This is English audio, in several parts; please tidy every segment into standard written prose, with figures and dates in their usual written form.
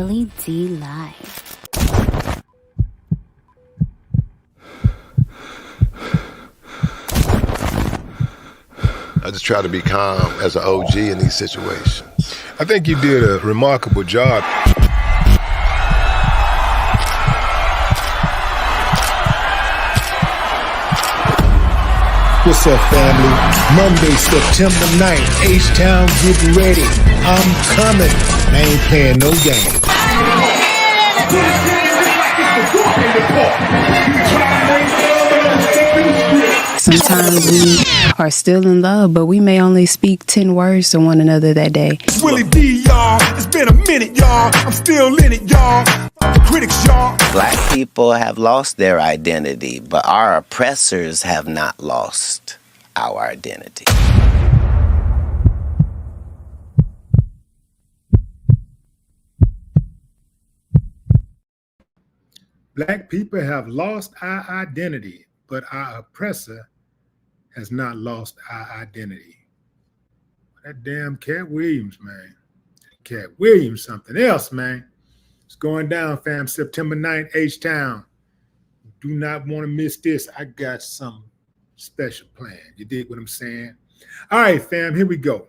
Willie D Live. I just try to be calm as an OG in these situations. I think you did a remarkable job. What's up, family? Monday, September 9th, H-Town, get ready. I'm coming. I ain't playing no game. Sometimes we are still in love, but we may only speak 10 words to one another that day. It's Willie D, y'all. It's been a minute, y'all. I'm still in it, y'all. Critics, y'all. Black people have lost their identity, but our oppressors have not lost our identity. Black people have lost our identity, but our oppressor has not lost our identity. That damn Cat Williams, man. Cat Williams, something else, man. It's going down, fam. September 9th, H-Town. Do not want to miss this. I got some special plan. You dig what I'm saying? All right, fam, here we go.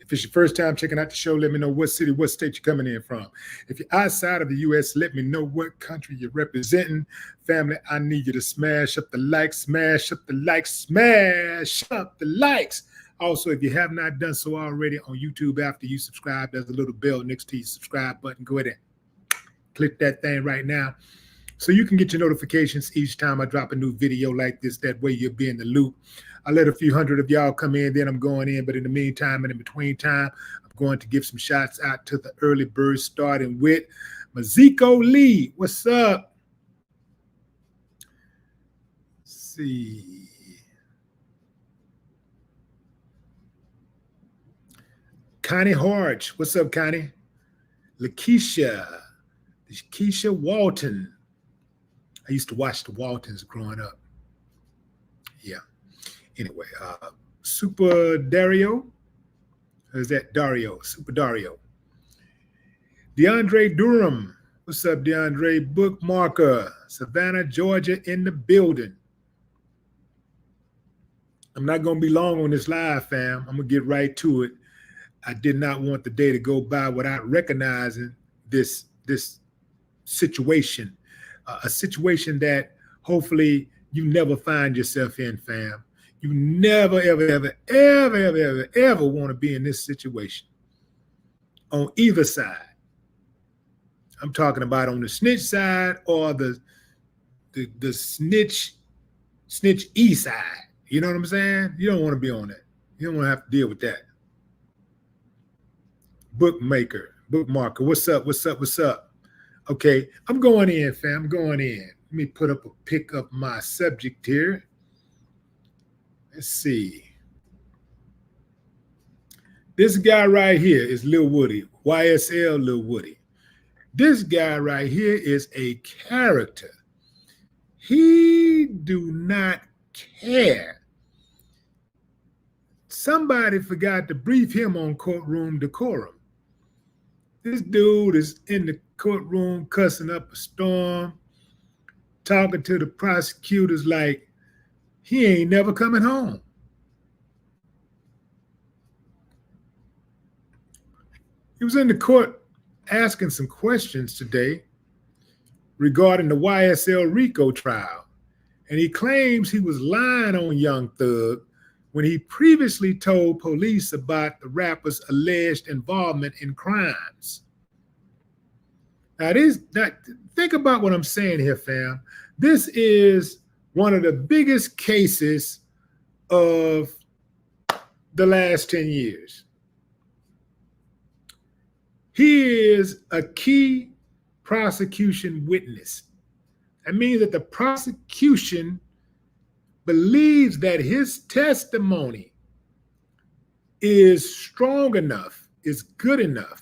If it's your first time checking out the show, let me know what city, what state you're coming in from. If you're outside of the U.S., let me know what country you're representing. Family, I need you to smash up the likes, smash up the likes, smash up the likes. Also, if you have not done so already on YouTube, after you subscribe, there's a little bell next to your subscribe button. Go ahead and click that thing right now so you can get your notifications each time I drop a new video like this. That way you'll be in the loop. I let a few hundred of y'all come in, then I'm going in. But in the meantime and in between time, I'm going to give some shots out to the early birds, starting with Maziko Lee. What's up? Let's see. Connie Harge. What's up, Connie? Lakeisha Walton. I used to watch the Waltons growing up. Yeah. Anyway, Super Dario. Or is that Dario? Super Dario. DeAndre Durham. What's up, DeAndre? Bookmarker. Savannah, Georgia in the building. I'm not going to be long on this live, fam. I'm going to get right to it. I did not want the day to go by without recognizing this situation, a situation that hopefully you never find yourself in, fam. You never, ever want to be in this situation on either side. I'm talking about on the snitch side or the snitch E side. You know what I'm saying? You don't want to be on that. You don't want to have to deal with that. Bookmarker. What's up? Okay, I'm going in, fam. I'm going in. Let me put up a pick up my subject here. Let's see. This guy right here is Lil Woody, YSL Lil Woody. This guy right here is a character. He do not care. Somebody forgot to brief him on courtroom decorum. This dude is in the courtroom cussing up a storm, talking to the prosecutors like he ain't never coming home. He was in the court asking some questions today regarding the YSL RICO trial, and he claims he was lying on Young Thug when he previously told police about the rapper's alleged involvement in crimes. Now, think about what I'm saying here, fam. This is one of the biggest cases of the last 10 years. He is a key prosecution witness. That means that the prosecution believes that his testimony is strong enough, is good enough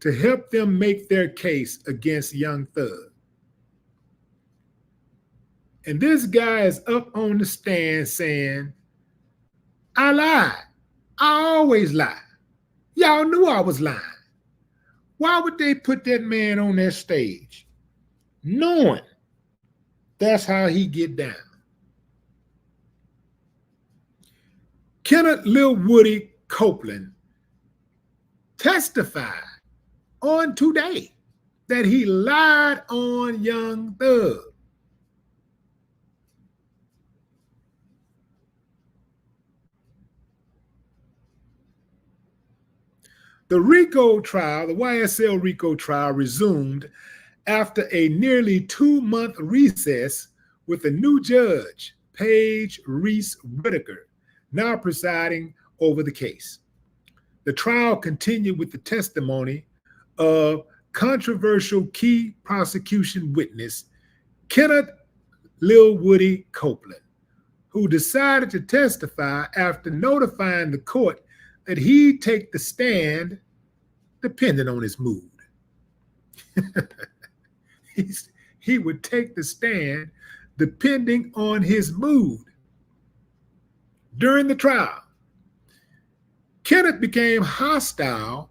to help them make their case against Young Thug. And this guy is up on the stand saying, I lied. I always lie. Y'all knew I was lying. Why would they put that man on that stage, knowing that's how he get down? Kenneth Lil Woody Copeland testified on today that he lied on Young Thug. The RICO trial, the YSL RICO trial, resumed after a nearly 2-month recess with a new judge, Paige Reese Whitaker, now presiding over the case. The trial continued with the testimony of controversial key prosecution witness Kenneth Lil Woody Copeland, who decided to testify after notifying the court that he'd take the stand depending on his mood. He would take the stand depending on his mood. During the trial, Kenneth became hostile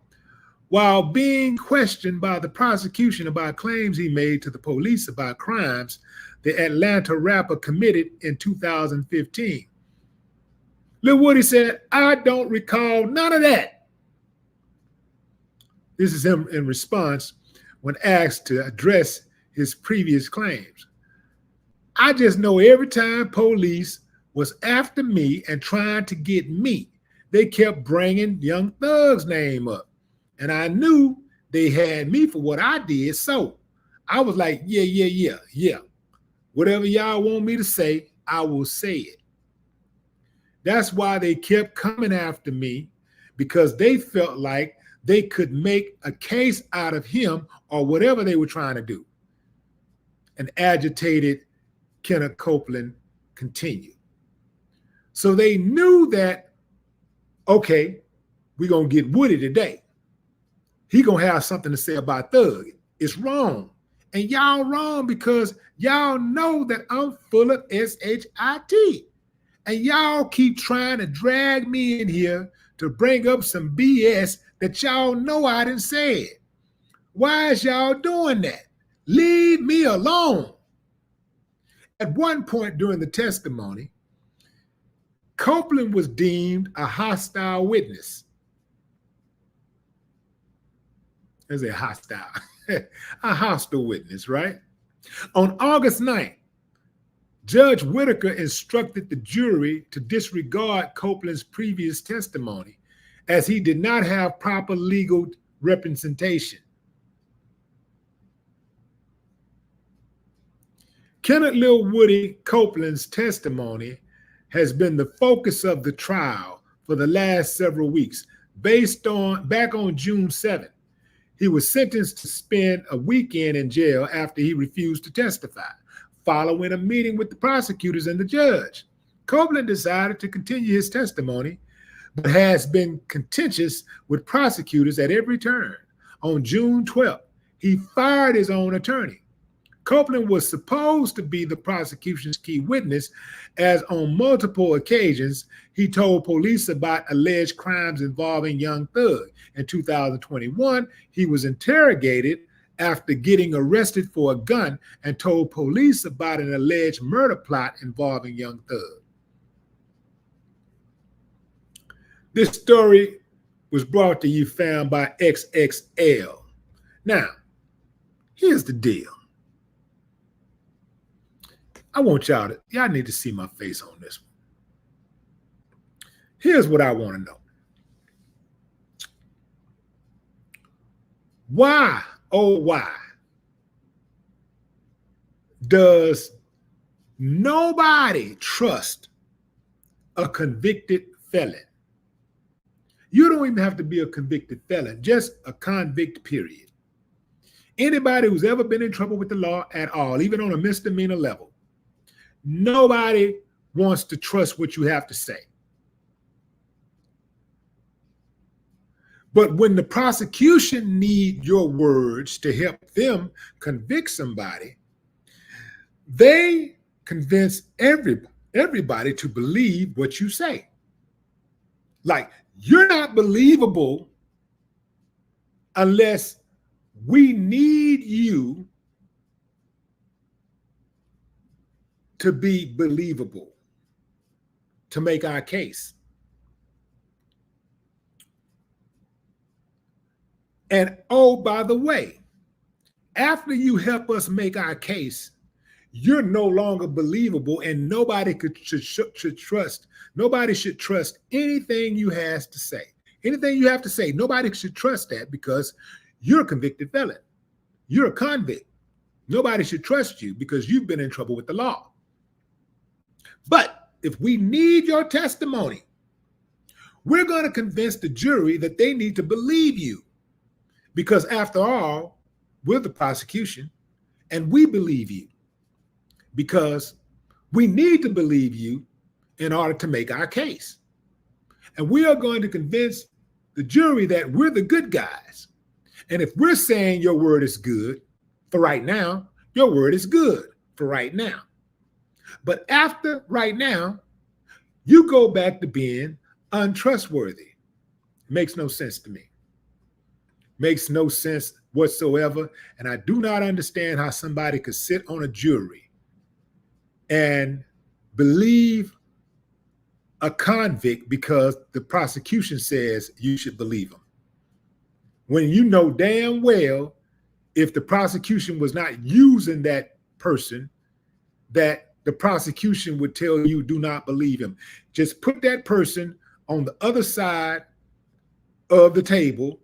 while being questioned by the prosecution about claims he made to the police about crimes the Atlanta rapper committed in 2015. Lil Woody said, "I don't recall none of that." This is him in response when asked to address his previous claims. "I just know every time police was after me and trying to get me, they kept bringing Young Thug's name up. And I knew they had me for what I did. So I was like, yeah. Whatever y'all want me to say, I will say it. That's why they kept coming after me, because they felt like they could make a case out of him or whatever they were trying to do." An agitated Kenneth Copeland continued. So they knew that, okay, we're going to get Woody today. He going to have something to say about Thug. It's wrong. And y'all wrong because y'all know that I'm full of shit. And y'all keep trying to drag me in here to bring up some BS that y'all know I didn't say it. Why is y'all doing that? Leave me alone. At one point during the testimony, Copeland was deemed a hostile witness. Is a hostile, a hostile witness, right? On August 9th, Judge Whitaker instructed the jury to disregard Copeland's previous testimony as he did not have proper legal representation. Kenneth Lil Woody Copeland's testimony has been the focus of the trial for the last several weeks. Back on June 7th, he was sentenced to spend a weekend in jail after he refused to testify, following a meeting with the prosecutors and the judge. Copeland decided to continue his testimony, but has been contentious with prosecutors at every turn. On June 12th, he fired his own attorney. Copeland was supposed to be the prosecution's key witness, as on multiple occasions, he told police about alleged crimes involving Young Thug. In 2021, he was interrogated after getting arrested for a gun and told police about an alleged murder plot involving Young Thug. This story was brought to you, fam, by XXL. Now, here's the deal. I want y'all need to see my face on this one. Here's what I want to know. Why, oh why, does nobody trust a convicted felon? You don't even have to be a convicted felon, just a convict, period. Anybody who's ever been in trouble with the law at all, even on a misdemeanor level, nobody wants to trust what you have to say. But when the prosecution need your words to help them convict somebody, they convince everybody to believe what you say. Like, you're not believable unless We need you to be believable, to make our case. And oh, by the way, after you help us make our case, you're no longer believable, and nobody should trust. Nobody should trust anything you has to say. Anything you have to say, nobody should trust that, because you're a convicted felon. You're a convict. Nobody should trust you because you've been in trouble with the law. But if we need your testimony, we're going to convince the jury that they need to believe you, because after all, we're the prosecution and we believe you, because we need to believe you in order to make our case. And we are going to convince the jury that we're the good guys. And if we're saying your word is good for right now, your word is good for right now. But after right now, you go back to being untrustworthy. Makes no sense to me. Makes no sense whatsoever. And I do not understand how somebody could sit on a jury and believe a convict because the prosecution says you should believe him, when you know damn well if the prosecution was not using that person, that the prosecution would tell you do not believe him. Just put that person on the other side of the table,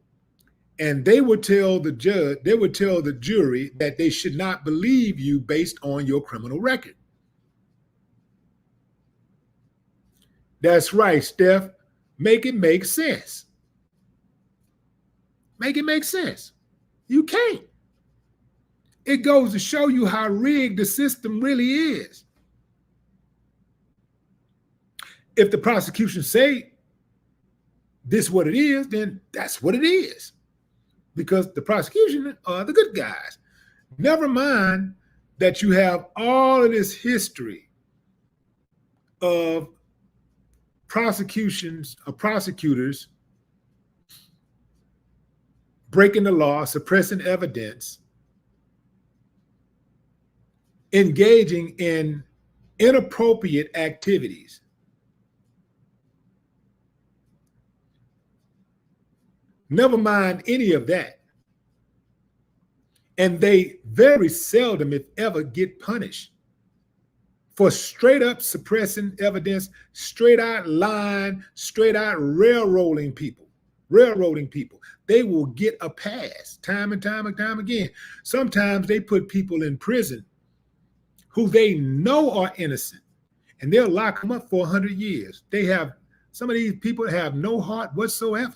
and they would tell the judge, they would tell the jury that they should not believe you based on your criminal record. That's right, Steph. Make it make sense. Make it make sense. You can't. It goes to show you how rigged the system really is. If the prosecution say this is what it is, then that's what it is. Because the prosecution are the good guys. Never mind that you have all of this history of prosecutors breaking the law, suppressing evidence, engaging in inappropriate activities. Never mind any of that. And they very seldom, if ever, get punished for straight up suppressing evidence, straight out lying, straight out railroading people. They will get a pass time and time again. Sometimes they put people in prison who they know are innocent, and they'll lock them up for 100 years. Some of these people have no heart whatsoever.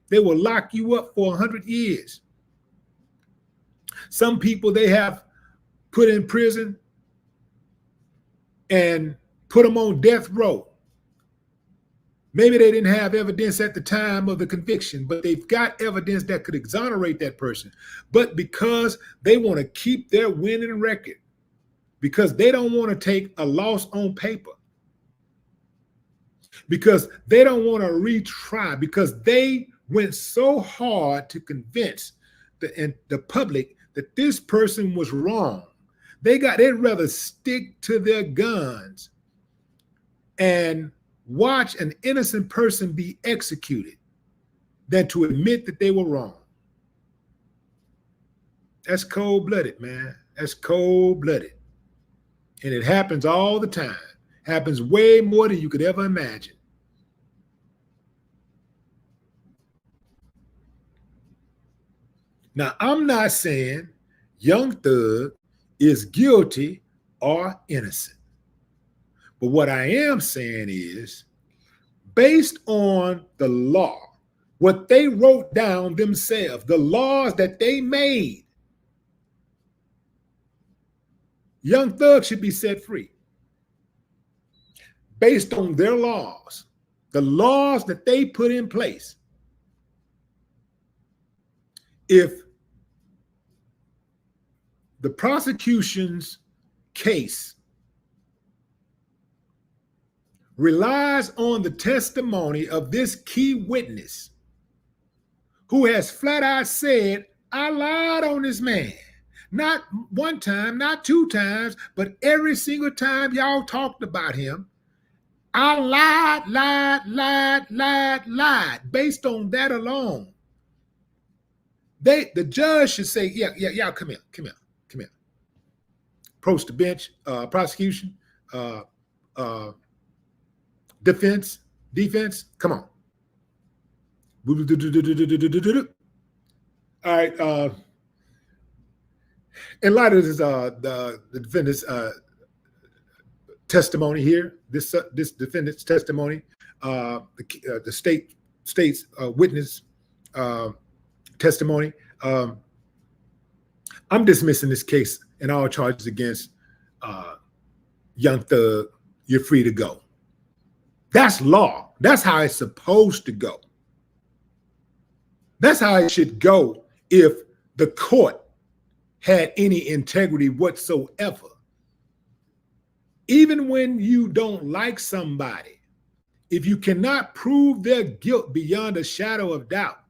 They will lock you up for 100 years. Some people they have put in prison and put them on death row. Maybe they didn't have evidence at the time of the conviction, but they've got evidence that could exonerate that person. But because they want to keep their winning record, because they don't want to take a loss on paper, because they don't want to retry, because they went so hard to convince the public that this person was wrong. They'd rather stick to their guns and watch an innocent person be executed than to admit that they were wrong. That's cold-blooded, man. That's cold-blooded. And it happens all the time. Happens way more than you could ever imagine. Now, I'm not saying Young Thug is guilty or innocent. But what I am saying is, based on the law, what they wrote down themselves, the laws that they made, Young Thug should be set free. Based on their laws, the laws that they put in place. If the prosecution's case relies on the testimony of this key witness who has flat out said, I lied on this man. Not one time, not two times, but every single time y'all talked about him, I lied. Based on that alone, the judge should say, yeah, come here. Approach the bench, prosecution, defense, come on. All right. In light of this, the defendant's testimony here, this defendant's testimony, the state's witness testimony, I'm dismissing this case and all charges against Young Thug. You're free to go. That's law. That's how it's supposed to go. That's how it should go if the court had any integrity whatsoever. Even when you don't like somebody, if you cannot prove their guilt beyond a shadow of doubt,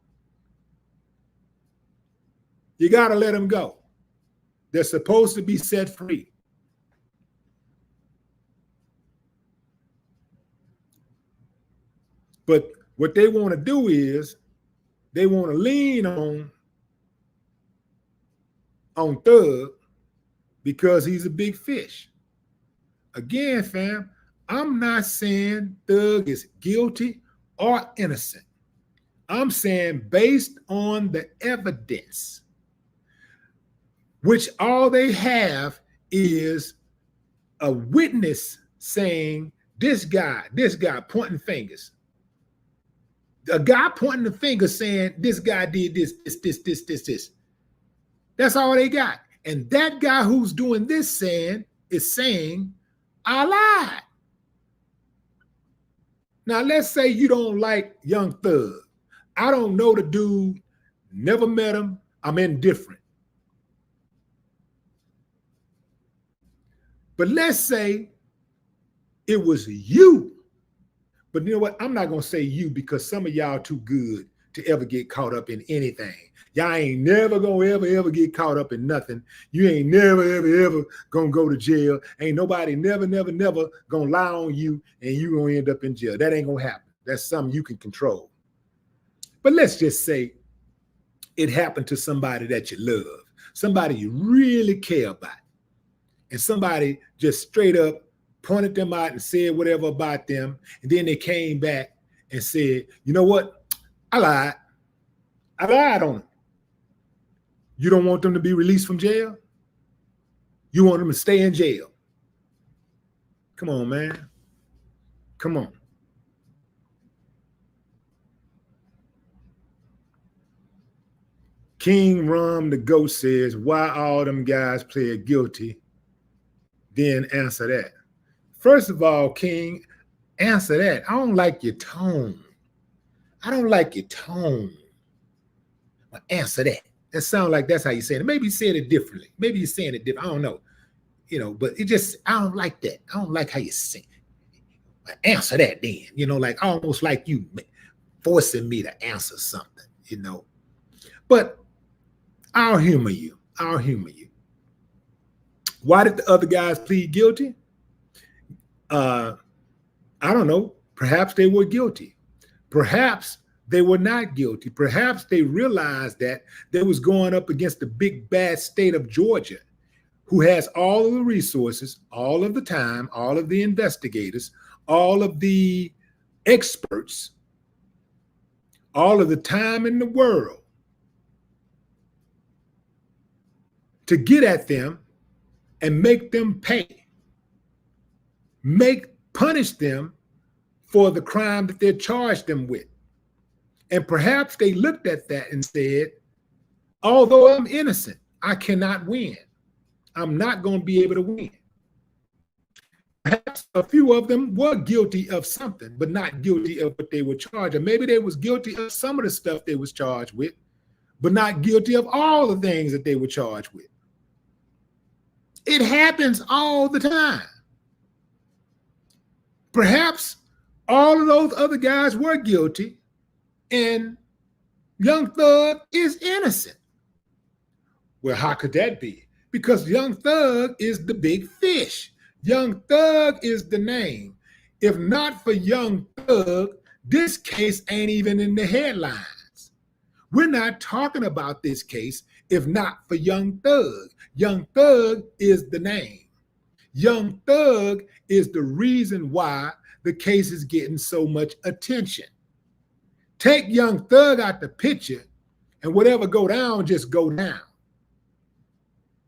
you got to let them go. They're supposed to be set free. But what they want to do is they want to lean on Thug because he's a big fish. Again, fam, I'm not saying Thug is guilty or innocent. I'm saying based on the evidence, which all they have is a witness saying this guy pointing fingers. A guy pointing the finger saying this guy did this. That's all they got. And that guy who's doing this is saying, I lied. Now, let's say you don't like Young Thug. I don't know the dude, never met him. I'm indifferent. But let's say it was you. But you know what? I'm not going to say you because some of y'all too good to ever get caught up in anything. Y'all ain't never going to ever get caught up in nothing. You ain't never, ever going to go to jail. Ain't nobody never going to lie on you and you going to end up in jail. That ain't going to happen. That's something you can control. But let's just say it happened to somebody that you love, somebody you really care about, and somebody just straight up pointed them out and said whatever about them, and then they came back and said, you know what? I lied on them. You don't want them to be released from jail? You want them to stay in jail? Come on, man. Come on. King Rum the Goat says, why all them guys pled guilty? Then answer that. First of all, King, answer that. I don't like your tone. Well, answer that. That sounds like that's how you say it. Maybe you said it differently. Maybe you're saying it different. I don't know. But I don't like that. I don't like how you say it. Well, answer that then. Like almost like you forcing me to answer something, But I'll humor you. Why did the other guys plead guilty? I don't know. Perhaps they were guilty. Perhaps they were not guilty. Perhaps they realized that they was going up against the big bad state of Georgia, who has all of the resources, all of the time, all of the investigators, all of the experts, all of the time in the world to get at them and make them pay, punish them for the crime that they charged them with. And perhaps they looked at that and said, although I'm innocent, I cannot win. I'm not going to be able to win. Perhaps a few of them were guilty of something, but not guilty of what they were charged. Or maybe they was guilty of some of the stuff they was charged with, but not guilty of all the things that they were charged with. It happens all the time. Perhaps all of those other guys were guilty and Young Thug is innocent. Well, how could that be? Because Young Thug is the big fish. Young Thug is the name. If not for Young Thug, this case ain't even in the headlines. We're not talking about this case if not for Young Thug. Young Thug is the name. Young Thug is the reason why the case is getting so much attention. Take Young Thug out the picture and whatever go down, just go down.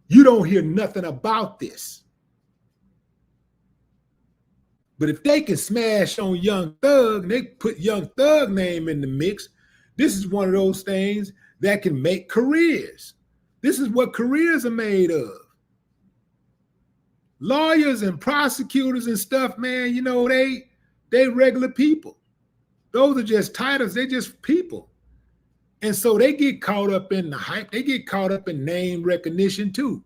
You don't hear nothing about this. But if they can smash on Young Thug and they put Young Thug name in the mix, this is one of those things that can make careers. This is what careers are made of. Lawyers and prosecutors and stuff, man, you know, they regular people. Those are just titles. They're just people. And so they get caught up in the hype. They get caught up in name recognition too.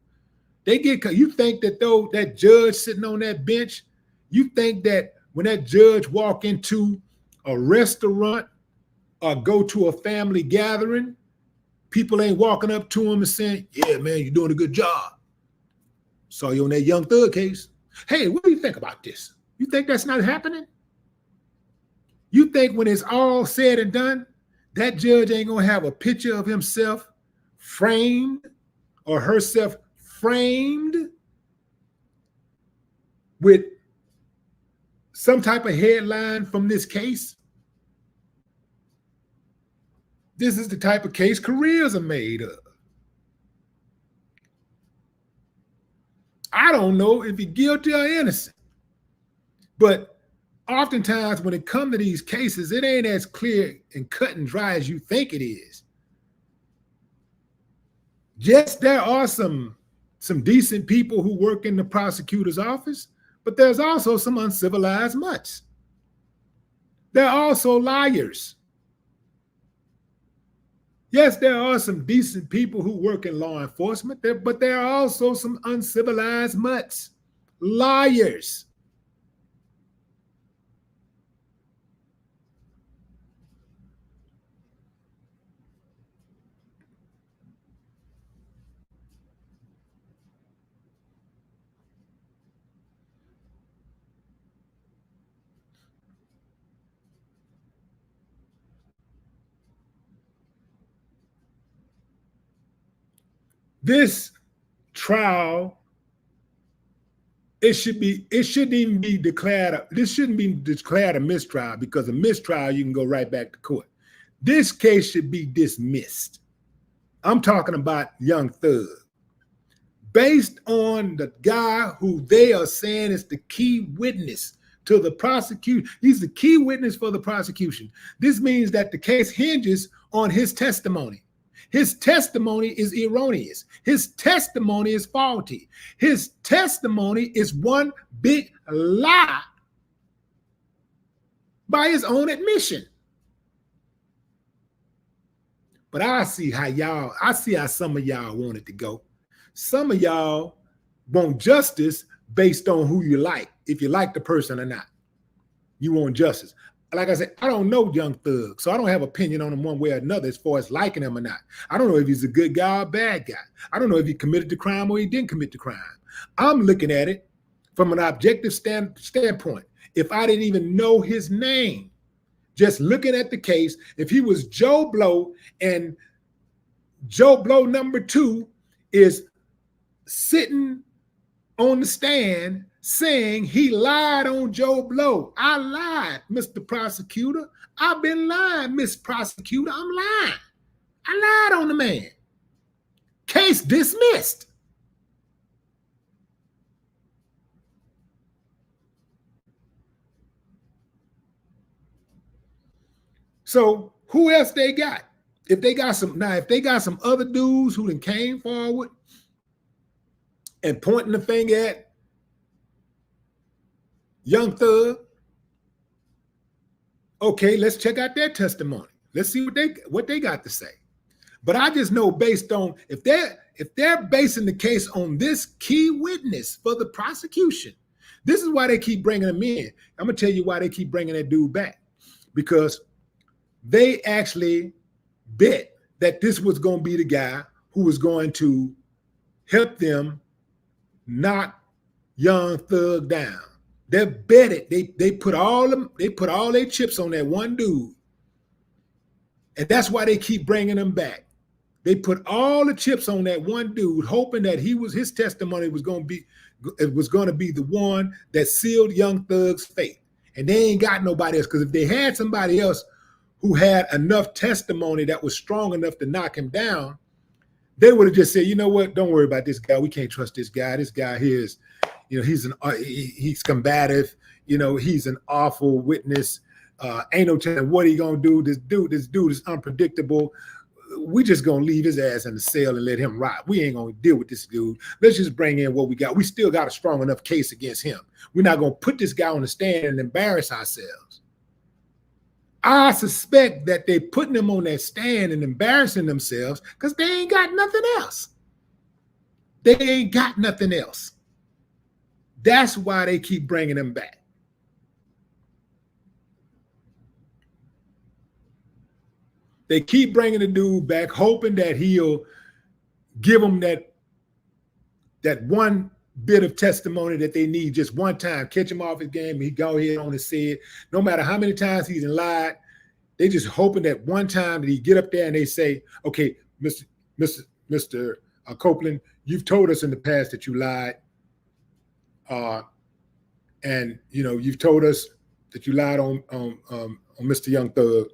You think that though that judge sitting on that bench, you think that when that judge walk into a restaurant or go to a family gathering, people ain't walking up to him and saying, yeah, man, you're doing a good job. Saw you on that Young Thug case. Hey, what do you think about this? You think that's not happening? You think when it's all said and done, that judge ain't gonna have a picture of himself framed or herself framed with some type of headline from this case? This is the type of case careers are made of. I don't know if he's guilty or innocent, but oftentimes when it comes to these cases, it ain't as clear and cut and dry as you think it is. Yes, there are some decent people who work in the prosecutor's office, but there's also some uncivilized mutts. There are also liars. Yes, there are some decent people who work in law enforcement, but there are also some uncivilized mutts, liars. This trial, this shouldn't even be declared, this shouldn't be declared a mistrial, because a mistrial, you can go right back to court. This case should be dismissed. I'm talking about Young Thug. Based on the guy who they are saying is the key witness to the prosecution. He's the key witness for the prosecution. This means that the case hinges on his testimony. His testimony is erroneous. His testimony is faulty. His testimony is one big lie by his own admission. But I see how some of y'all want it to go. Some of y'all want justice based on who you like, if you like the person or not. You want justice. Like I said, I don't know Young Thug, so I don't have opinion on him one way or another as far as liking him or not. I don't know if he's a good guy or a bad guy. I don't know if he committed the crime or he didn't commit the crime. I'm looking at it from an objective standpoint. If I didn't even know his name, just looking at the case, if he was Joe Blow and Joe Blow number 2 is sitting on the stand saying he lied on Joe Blow. I lied, Mr. Prosecutor. I've been lying, Miss Prosecutor. I'm lying. I lied on the man. Case dismissed. So who else they got? If they got some other dudes who then came forward and pointing the finger at Young Thug, okay, let's check out their testimony. Let's see what they got to say. But I just know, based on if they're basing the case on this key witness for the prosecution, this is why they keep bringing him in. I'm gonna tell you why they keep bringing that dude back, because they actually bet that this was going to be the guy who was going to help them knock Young Thug down. They're betted. They put all their chips on that one dude. And that's why they keep bringing him back. They put all the chips on that one dude, hoping that his testimony was going to be the one that sealed Young Thug's fate. And they ain't got nobody else, because if they had somebody else who had enough testimony that was strong enough to knock him down, they would have just said, you know what, don't worry about this guy. We can't trust this guy. This guy here is, he's combative. He's an awful witness. Ain't no telling what he gonna do. This dude is unpredictable. We just gonna leave his ass in the cell and let him rot. We ain't gonna deal with this dude. Let's just bring in what we got. We still got a strong enough case against him. We're not gonna put this guy on the stand and embarrass ourselves. I suspect that they putting him on that stand and embarrassing themselves because they ain't got nothing else. They ain't got nothing else. That's why they keep bringing him back. They keep bringing the dude back, hoping that he'll give them that one bit of testimony that they need just one time, catch him off his game, and he go ahead on and say it. No matter how many times he's lied, they just hoping that one time that he get up there and they say, okay, Mr. Copeland, you've told us in the past that you lied. And you've told us that you lied on Mr. Young Thug.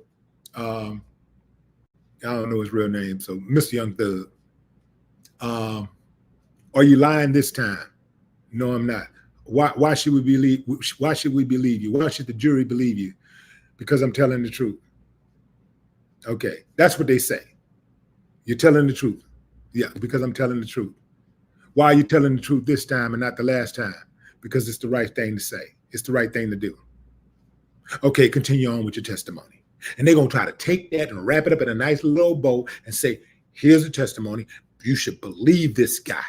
I don't know his real name, so Mr. Young Thug. Are you lying this time? No, I'm not. Why should we believe? Why should we believe you? Why should the jury believe you? Because I'm telling the truth. Okay, that's what they say. You're telling the truth. Yeah, because I'm telling the truth. Why are you telling the truth this time and not the last time? Because it's the right thing to say. It's the right thing to do. Okay, continue on with your testimony. And they're going to try to take that and wrap it up in a nice little bow and say, here's a testimony. You should believe this guy.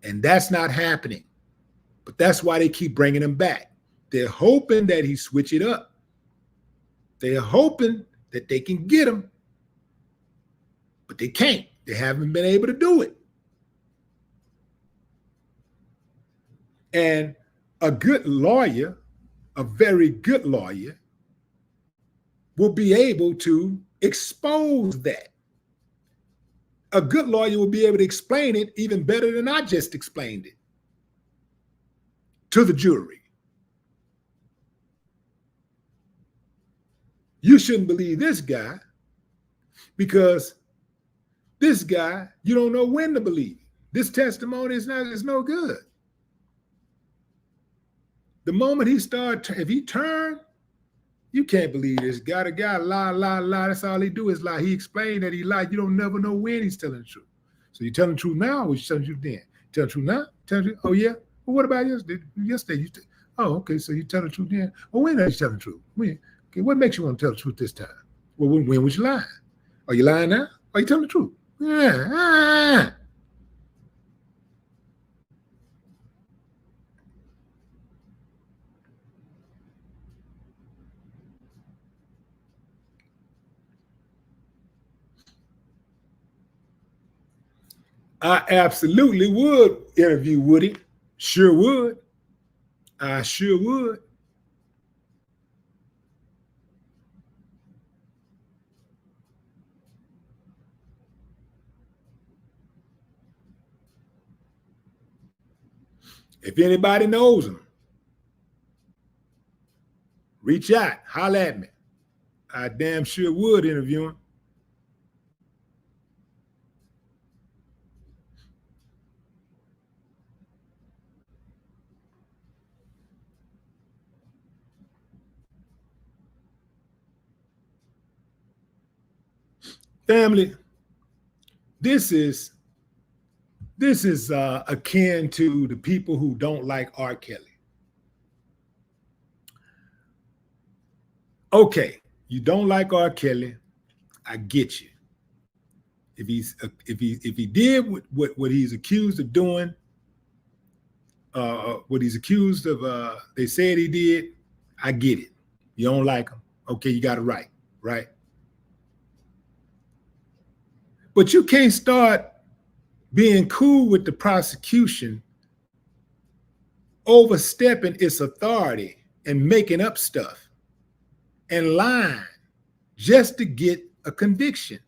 And that's not happening. But that's why they keep bringing him back. They're hoping that he switch it up. They're hoping that they can get him. But they can't. They haven't been able to do it. And a good lawyer, a very good lawyer, will be able to expose that. A good lawyer will be able to explain it even better than I just explained it to the jury. You shouldn't believe this guy because this guy, you don't know when to believe. This testimony is no good. The moment he if he turned, you can't believe this guy. The guy lie. That's all he do is lie. He explained that he lied. You don't never know when he's telling the truth. So you telling the truth now, or you telling the truth then? Telling the truth now? Telling the truth? Oh yeah. Well, what about yesterday? Oh, okay. So you telling the truth then? Well, when are you telling the truth? When? Okay. What makes you want to tell the truth this time? Well, when was you lying? Are you lying now? Are you telling the truth? Yeah. I absolutely would interview Woody. Sure would. I sure would. If anybody knows him, reach out, holler at me. I damn sure would interview him. Family, this is akin to the people who don't like R. Kelly. Okay, you don't like R. Kelly, I get you. If he did what he's accused of doing, what he's accused of, they said he did, I get it. You don't like him, okay, you got it right? But you can't start being cool with the prosecution, overstepping its authority and making up stuff and lying just to get a conviction.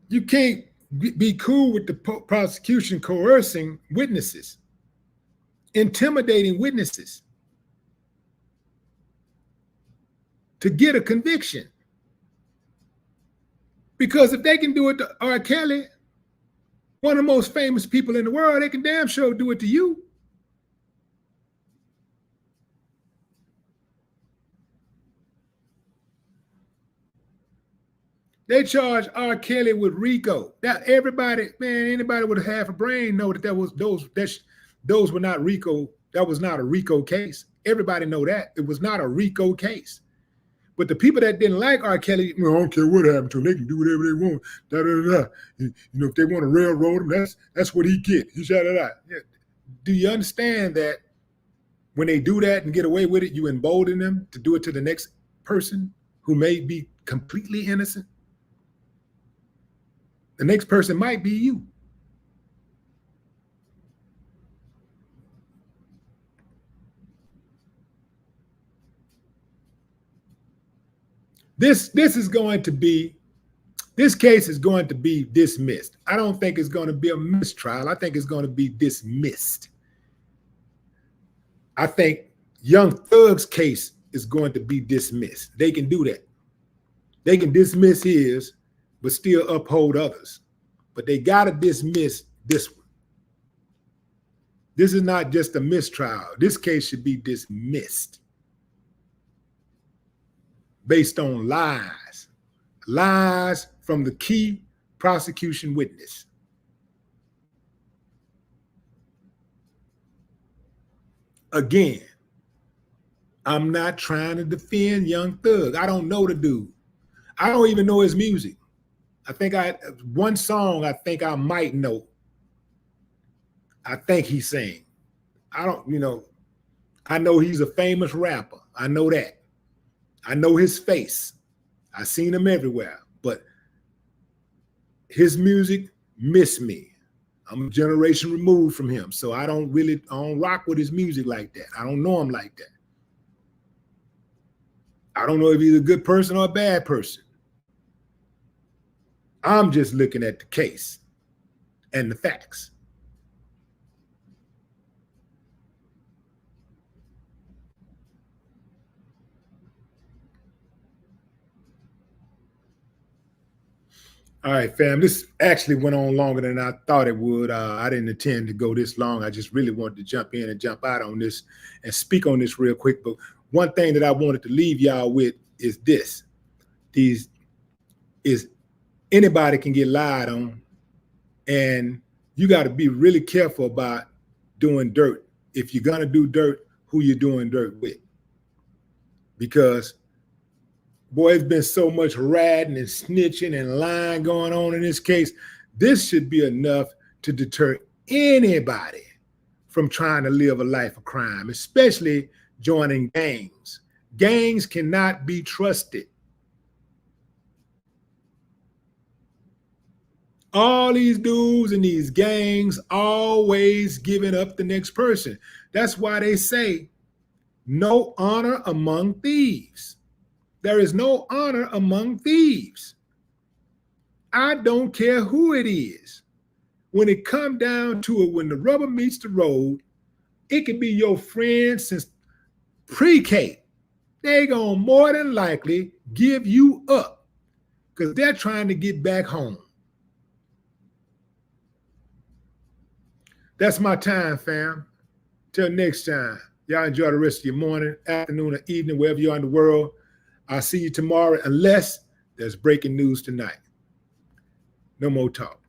You can't be cool with the prosecution coercing witnesses, intimidating witnesses to get a conviction. Because if they can do it to R. Kelly, one of the most famous people in the world, they can damn sure do it to you. They charge R. Kelly with RICO. That everybody, man, anybody with half a brain know that those were not RICO. That was not a RICO case. Everybody know that it was not a RICO case. But the people that didn't like R. Kelly, I don't care what happened to him. They can do whatever they want. Da, da, da. You know, if they want to railroad him, that's what he get. He shot it out. Yeah. Do you understand that when they do that and get away with it, you embolden them to do it to the next person who may be completely innocent? The next person might be you. This case is going to be dismissed. I don't think it's going to be a mistrial. I think it's going to be dismissed. I think Young Thug's case is going to be dismissed. They can do that. They can dismiss his, but still uphold others. But they got to dismiss this one. This is not just a mistrial. This case should be dismissed based on lies from the key prosecution witness. Again, I'm not trying to defend Young Thug. I don't know the dude. I don't even know his music. I think one song I think I might know. I think he sang. I know he's a famous rapper. I know that. I know his face. I've seen him everywhere, but his music missed me. I'm a generation removed from him, so I don't rock with his music like that. I don't know him like that. I don't know if he's a good person or a bad person. I'm just looking at the case and the facts. All right, fam, this actually went on longer than I thought it would. I didn't intend to go this long. I just really wanted to jump in and jump out on this and speak on this real quick. But one thing that I wanted to leave y'all with is this. Anybody can get lied on, and you got to be really careful about doing dirt. If you're going to do dirt, who you're doing dirt with. Because, boy, it's been so much ratting and snitching and lying going on in this case. This should be enough to deter anybody from trying to live a life of crime, especially joining gangs. Gangs cannot be trusted. All these dudes and these gangs always giving up the next person. That's why they say no honor among thieves. There is no honor among thieves. I don't care who it is. When it comes down to it, when the rubber meets the road, it could be your friend since pre-K. They're going to more than likely give you up because they're trying to get back home. That's my time, fam. Till next time. Y'all enjoy the rest of your morning, afternoon, or evening, wherever you are in the world. I'll see you tomorrow, unless there's breaking news tonight. No more talk.